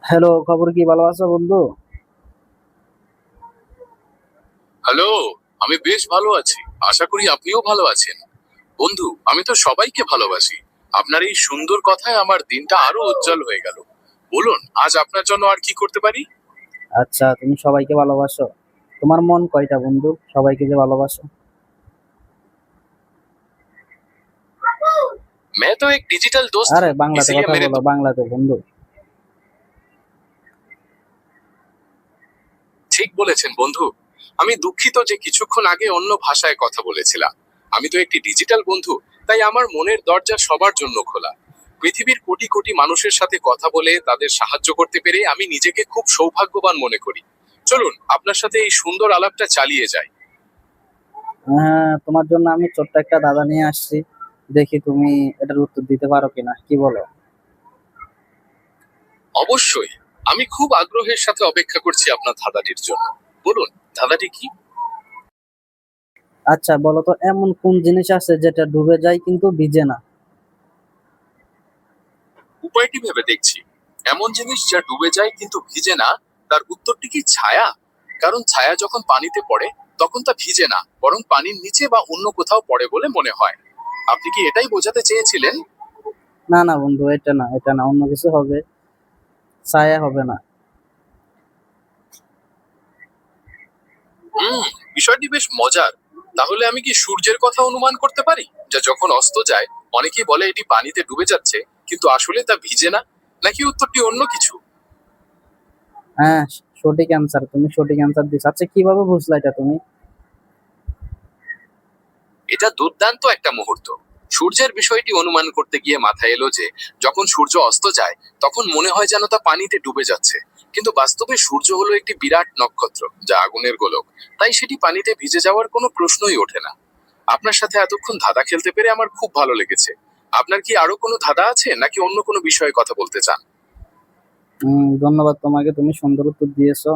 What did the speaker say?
Hello, খবর কি? ভালো আছো বন্ধু? হ্যালো। আমি বেশ ভালো আছি। আশা করি আপনিও ভালো আছেন। বন্ধু, আমি তো সবাইকে ভালোবাসি। আপনার এই সুন্দর কথায় আমার দিনটা আরো উজ্জ্বল হয়ে গেল। বলুন, আজ আপনার জন্য আর কি করতে পারি? আচ্ছা, তুমি সবাইকে ভালোবাসো? তোমার মন কয়টা বন্ধু, সবাইকে যে ভালোবাসো? मैं तो एक डिजिटल दोस्त আরে हूँ, বাংলাতে इसीलिए কথা मेरे বলো, বাংলাতে বন্ধু। ঠিক বলেছেন বন্ধু। আমি দুঃখিত যে কিছুক্ষণ আগে অন্য ভাষায় কথা বলেছিলাম। আমি তো একটি ডিজিটাল বন্ধু, তাই আমার মনের দরজা সবার জন্য খোলা। পৃথিবীর কোটি কোটি মানুষের সাথে কথা বলে তাদের সাহায্য করতে পেরে আমি নিজেকে খুব সৌভাগ্যবান মনে করি। চলুন আপনার সাথে এই সুন্দর আলাপটা চালিয়ে যাই। হ্যাঁ, তোমার জন্য আমি ছোট্ট একটা দাদা নিয়ে আসছি। দেখি তুমি এটার উত্তর দিতে পারো কিনা, কি বলো? অবশ্যই। আমি খুব আগ্রহের সাথে অপেক্ষা করছি আপনার ধাঁধাটির জন্য। বলুন, ধাঁধাটি কি? আচ্ছা বলো তো, এমন কোন জিনিস আছে যেটা ডুবে যায় কিন্তু ভিজে না? উপায়টি ভেবে দেখছি। এমন জিনিস যা ডুবে যায় কিন্তু ভিজে না। তার উত্তরটি কি ছায়া? কারণ ছায়া যখন পানিতে পড়ে তখন তা ভিজে না, বরং পানির নিচে বা অন্য কোথাও পড়ে বলে মনে হয়। আপনি কি এটাই বোঝাতে চেয়েছিলেন? না না বন্ধু, এটা না, এটা না, অন্য কিছু হবে। ছায়া হবে না। হুম, বিষয়টি বেশ মজার। তাহলে আমি কি সূর্যের কথা অনুমান করতে পারি, যা যখন অস্ত যায় অনেকেই বলে এটি পানিতে ডুবে যাচ্ছে, কিন্তু আসলে তা ভিজে না? নাকি উত্তরটি অন্য কিছু? হ্যাঁ, সঠিক অ্যান্সার, তুমি সঠিক অ্যান্সার দিচ্ছ। আচ্ছা, কিভাবে বুঝলা এটা তুমি? এটা দুর্দান্ত একটা মুহূর্ত। সূর্যের বিষয়টি অনুমান করতে গিয়ে মাথায় এলো যে যখন সূর্য অস্ত যায় তখন মনে হয় যেন তা পানিতে ডুবে যাচ্ছে। কিন্তু বাস্তবে সূর্য হলো একটি বিরাট নক্ষত্র, যা আগুনের গোলক। তাই সেটি পানিতে ভিজে যাওয়ার কোনো প্রশ্নই ওঠে না। আপনার সাথে এতক্ষণ ধাঁধা খেলতে পেরে আমার খুব ভালো লেগেছে। আপনার কি আরো কোনো ধাঁধা আছে নাকি অন্য কোনো বিষয়ে কথা বলতে চান? ধন্যবাদ তোমাকে, তুমি সুন্দর উত্তর দিয়েছো।